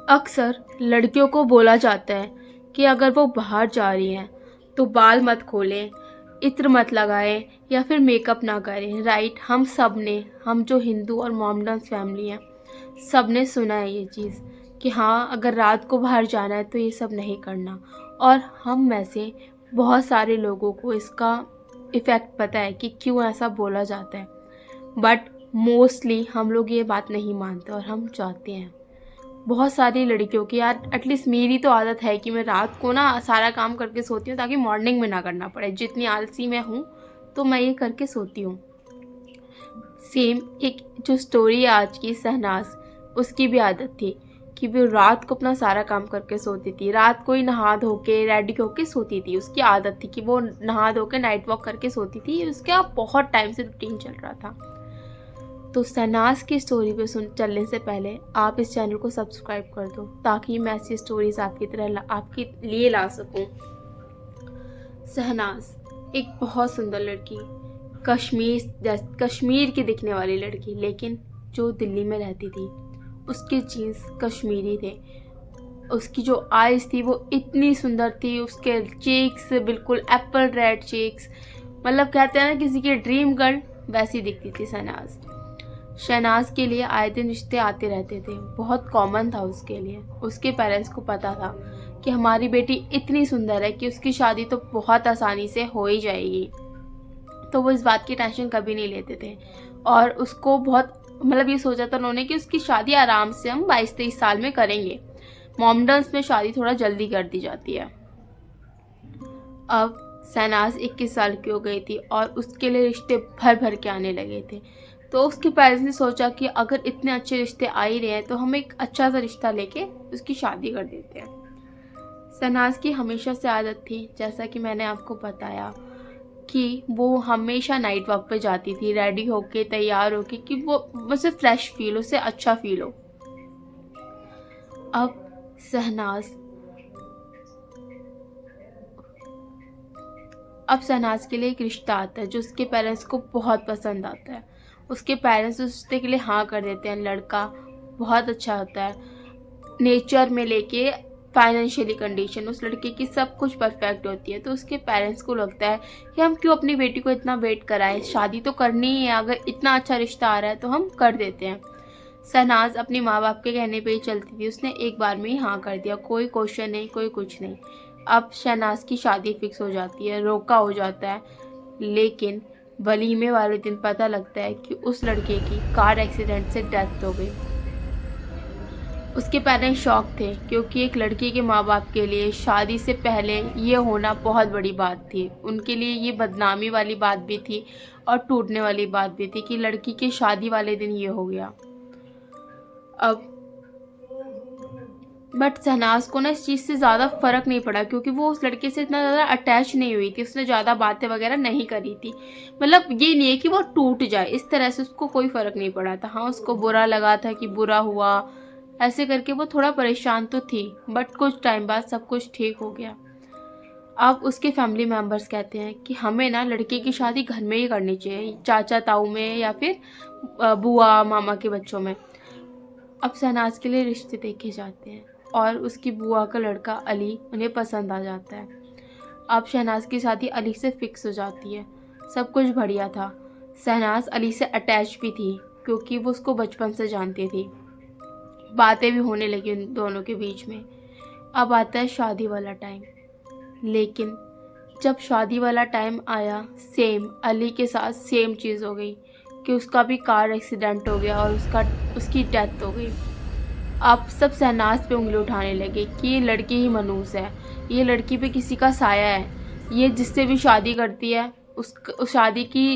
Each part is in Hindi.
अक्सर लड़कियों को बोला जाता है कि अगर वो बाहर जा रही हैं तो बाल मत खोलें, इत्र मत लगाएं या फिर मेकअप ना करें। राइट, हम जो हिंदू और मोमडन्स फैमिली हैं, सब ने सुना है ये चीज़ कि हाँ, अगर रात को बाहर जाना है तो ये सब नहीं करना। और हम में से बहुत सारे लोगों को इसका इफ़ेक्ट पता है कि क्यों ऐसा बोला जाता है। बट मोस्टली हम लोग ये बात नहीं मानते और हम चाहते हैं, बहुत सारी लड़कियों की, यार एटलीस्ट मेरी तो आदत है कि मैं रात को ना सारा काम करके सोती हूँ ताकि मॉर्निंग में ना करना पड़े। जितनी आलसी मैं हूँ तो मैं ये करके सोती हूँ। सेम एक जो स्टोरी है आज की, शहनाज, उसकी भी आदत थी कि वो रात को अपना सारा काम करके सोती थी। रात को ही नहा धो के रेडी होके सोती थी। उसकी आदत थी कि वो नहा धो के नाइट वॉक करके सोती थी। उसका बहुत टाइम से रूटीन चल रहा था। तो शहनाज की स्टोरी पे चलने से पहले आप इस चैनल को सब्सक्राइब कर दो ताकि मैं ऐसी स्टोरीज आपके लिए ला सकूं। शहनाज एक बहुत सुंदर लड़की, कश्मीर की दिखने वाली लड़की, लेकिन जो दिल्ली में रहती थी। उसके जीन्स कश्मीरी थे। उसकी जो आईज थी वो इतनी सुंदर थी। उसके चीक्स बिल्कुल एप्पल रेड चीक्स, मतलब कहते हैं ना किसी की ड्रीम गर्ल, वैसी दिखती थी शहनाज। शहनाज के लिए आए दिन रिश्ते आते रहते थे, बहुत कॉमन था उसके लिए। उसके पेरेंट्स को पता था कि हमारी बेटी इतनी सुंदर है कि उसकी शादी तो बहुत आसानी से हो ही जाएगी, तो वो इस बात की टेंशन कभी नहीं लेते थे। और उसको बहुत, मतलब ये सोचा था उन्होंने कि उसकी शादी आराम से हम 22-23 साल में करेंगे। मॉमडन्स में शादी थोड़ा जल्दी कर दी जाती है। अब शहनाज 21 साल की हो गई थी और उसके लिए रिश्ते भर भर के आने लगे थे। तो उसके पेरेंट्स ने सोचा कि अगर इतने अच्छे रिश्ते आ ही रहे हैं तो हम एक अच्छा सा रिश्ता लेके उसकी शादी कर देते हैं। शहनाज की हमेशा से आदत थी, जैसा कि मैंने आपको बताया, कि वो हमेशा नाइट वॉक पे जाती थी रेडी होके, तैयार होके, कि वो उसे फ्रेश फील, उसे अच्छा फील हो। अब शहनाज अब शहनाज के लिए एक रिश्ता आता है जो उसके पेरेंट्स को बहुत पसंद आता है। उसके पेरेंट्स उस रिश्ते के लिए हाँ कर देते हैं। लड़का बहुत अच्छा होता है, नेचर में लेके फाइनेंशियली कंडीशन उस लड़के की सब कुछ परफेक्ट होती है। तो उसके पेरेंट्स को लगता है कि हम क्यों अपनी बेटी को इतना वेट कराएं, शादी तो करनी ही है, अगर इतना अच्छा रिश्ता आ रहा है तो हम कर देते हैं। शहनाज अपने माँ बाप के कहने पे ही चलती थी। उसने एक बार में ही हाँ कर दिया, कोई क्वेश्चन नहीं, कोई कुछ नहीं। अब शहनाज की शादी फिक्स हो जाती है, रोका हो जाता है। लेकिन वलीमे वाले दिन पता लगता है कि उस लड़के की कार एक्सीडेंट से डेथ हो गई। उसके पेरेंट्स शॉक थे, क्योंकि एक लड़की के माँ बाप के लिए शादी से पहले ये होना बहुत बड़ी बात थी। उनके लिए ये बदनामी वाली बात भी थी और टूटने वाली बात भी थी कि लड़की की शादी वाले दिन ये हो गया। अब बट शहनाज को ना इस चीज़ से ज़्यादा फ़र्क नहीं पड़ा, क्योंकि वो उस लड़के से इतना ज़्यादा अटैच नहीं हुई थी। उसने ज़्यादा बातें वगैरह नहीं करी थी। मतलब ये नहीं है कि वो टूट जाए, इस तरह से उसको कोई फ़र्क नहीं पड़ा था। हाँ, उसको बुरा लगा था कि बुरा हुआ, ऐसे करके वो थोड़ा परेशान तो थी। बट कुछ टाइम बाद सब कुछ ठीक हो गया। अब उसके फैमिली मेम्बर्स कहते हैं कि हमें ना लड़के की शादी घर में ही करनी चाहिए, चाचा ताऊ में या फिर बुआ मामा के बच्चों में। अब शहनाज के लिए रिश्ते देखे जाते हैं और उसकी बुआ का लड़का अली उन्हें पसंद आ जाता है। अब शहनाज की शादी अली से फिक्स हो जाती है। सब कुछ बढ़िया था। शहनाज अली से अटैच भी थी, क्योंकि वो उसको बचपन से जानती थी। बातें भी होने लगी उन दोनों के बीच में। अब आता है शादी वाला टाइम। लेकिन जब शादी वाला टाइम आया, सेम अली के साथ सेम चीज़ हो गई कि उसका भी कार एक्सीडेंट हो गया और उसकी डेथ हो गई। अब सब शहनाज पे उंगली उठाने लगे कि ये लड़की ही मनहूस है, ये लड़की पे किसी का साया है, ये जिससे भी शादी करती है उस शादी की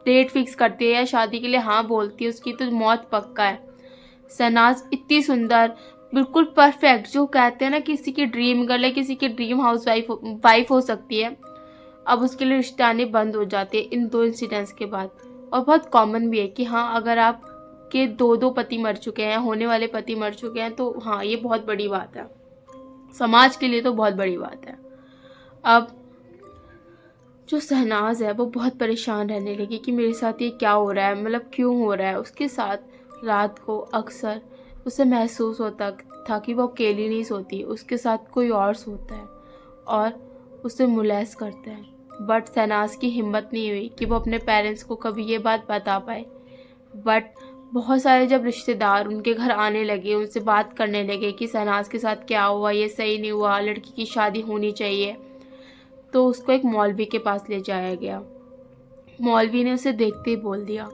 डेट फिक्स करती है या शादी के लिए हाँ बोलती है, उसकी तो मौत पक्का है। शहनाज इतनी सुंदर, बिल्कुल परफेक्ट, जो कहते हैं ना किसी की ड्रीम गर्ल है, किसी की ड्रीम हाउस वाइफ हो सकती है। अब उसके लिए रिश्ते आने बंद हो जाते हैं इन दो इंसिडेंट्स के बाद। और बहुत कॉमन भी है कि हाँ, अगर आप के दो पति मर चुके हैं, होने वाले पति मर चुके हैं, तो हाँ, ये बहुत बड़ी बात है, समाज के लिए तो बहुत बड़ी बात है। अब जो शहनाज है वो बहुत परेशान रहने लगी कि मेरे साथ ये क्या हो रहा है, मतलब क्यों हो रहा है। उसके साथ रात को अक्सर उसे महसूस होता था कि वो अकेली नहीं सोती, उसके साथ कोई और सोता है और उसे मुलैस करता है। बट शहनाज की हिम्मत नहीं हुई कि वो अपने पेरेंट्स को कभी ये बात बता पाए। बट बहुत सारे जब रिश्तेदार उनके घर आने लगे, उनसे बात करने लगे कि शहनाज के साथ क्या हुआ, ये सही नहीं हुआ, लड़की की शादी होनी चाहिए, तो उसको एक मौलवी के पास ले जाया गया। मौलवी ने उसे देखते ही बोल दिया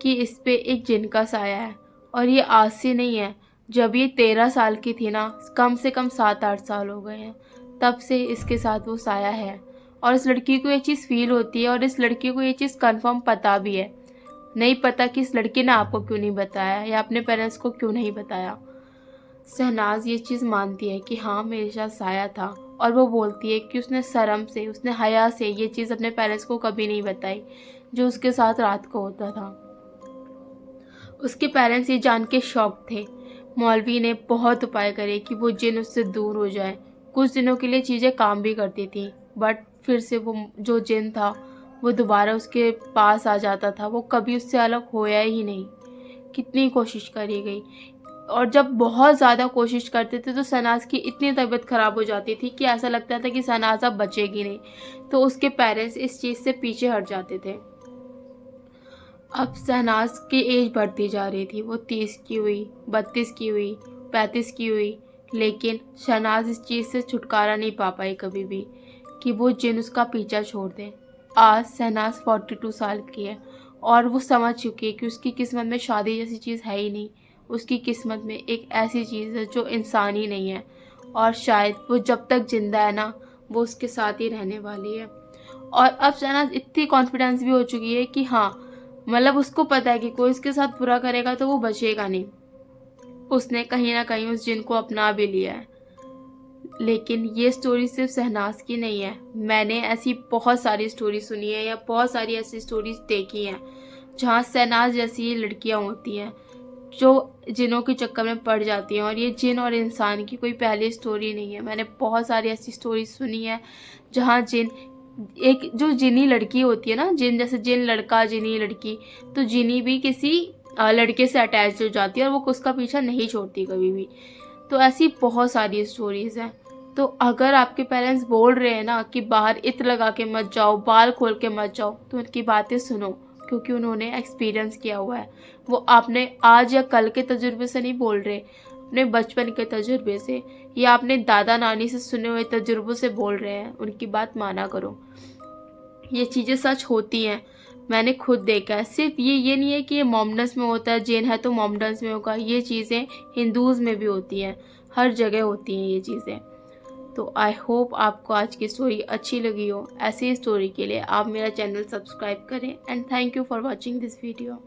कि इस पे एक जिन का साया है, और ये आज से नहीं है। जब ये 13 साल की थी ना, कम से कम 7-8 साल हो गए हैं, तब से इसके साथ वो साया है। और इस लड़की को ये चीज़ फील होती है, और इस लड़की को ये चीज़ कंफर्म पता भी है। नहीं पता कि इस लड़की ने आपको क्यों नहीं बताया या अपने पेरेंट्स को क्यों नहीं बताया। शहनाज ये चीज़ मानती है कि हाँ, मेरे साथ साया था, और वो बोलती है कि उसने शर्म से, उसने हया से ये चीज़ अपने पेरेंट्स को कभी नहीं बताई जो उसके साथ रात को होता था। उसके पेरेंट्स ये जान के शॉक थे। मौलवी ने बहुत उपाय करे कि वो जिन उससे दूर हो जाए। कुछ दिनों के लिए चीज़ें काम भी करती थी, बट फिर से वो जो जिन था वो दोबारा उसके पास आ जाता था। वो कभी उससे अलग होया ही नहीं। कितनी कोशिश करी गई, और जब बहुत ज़्यादा कोशिश करते थे तो शहनाज की इतनी तबीयत ख़राब हो जाती थी कि ऐसा लगता था कि शहनाज अब बचेगी नहीं। तो उसके पेरेंट्स इस चीज़ से पीछे हट जाते थे। अब शहनाज की एज बढ़ती जा रही थी। वो 30 की हुई, 32 की हुई, 35 की हुई, लेकिन शहनाज इस चीज़ से छुटकारा नहीं पा पाई कभी भी कि वो जिन उसका पीछा छोड़ दे। आज शहनाज 42 साल की है, और वो समझ चुकी है कि उसकी किस्मत में शादी जैसी चीज़ है ही नहीं। उसकी किस्मत में एक ऐसी चीज़ है जो इंसान ही नहीं है, और शायद वो जब तक जिंदा है ना, वो उसके साथ ही रहने वाली है। और अब शहनाज इतनी कॉन्फिडेंस भी हो चुकी है कि हाँ, मतलब उसको पता है कि कोई उसके साथ बुरा करेगा तो वो बचेगा नहीं। उसने कहीं ना कहीं उस जिन को अपना भी लिया है। लेकिन ये स्टोरी सिर्फ शहनाज की नहीं है। मैंने ऐसी बहुत सारी स्टोरी सुनी है, या बहुत सारी ऐसी स्टोरीज देखी हैं जहाँ शहनाज जैसी लड़कियाँ होती हैं जो जिनों के चक्कर में पड़ जाती हैं। और ये जिन और इंसान की कोई पहली स्टोरी नहीं है। मैंने बहुत सारी ऐसी स्टोरी सुनी है जहाँ जिन, एक जो जिनी लड़की होती है ना, जिन जैसे जिन लड़का जिनी लड़की, तो जिनी भी किसी लड़के से अटैच हो जाती है और वो उसका पीछा नहीं छोड़ती कभी भी। तो ऐसी बहुत सारी स्टोरीज़ हैं। तो अगर आपके पेरेंट्स बोल रहे हैं ना कि बाहर इत्र लगा के मत जाओ, बाल खोल के मत जाओ, तो उनकी बातें सुनो, क्योंकि उन्होंने एक्सपीरियंस किया हुआ है। वो आपने आज या कल के तजुर्बे से नहीं बोल रहे, अपने बचपन के तजुर्बे से या अपने दादा नानी से सुने हुए तजुर्बों से बोल रहे हैं। उनकी बात माना करो। ये चीज़ें सच होती हैं, मैंने खुद देखा है। सिर्फ ये नहीं है कि ये मोमडन्स में होता है, जैन है तो मोमडन्स में होगा। ये चीज़ें हिंदूज़ में भी होती हैं, हर जगह होती हैं ये चीज़ें। तो आई होप आपको आज की स्टोरी अच्छी लगी हो। ऐसी स्टोरी के लिए आप मेरा चैनल सब्सक्राइब करें, and thank you for watching this video.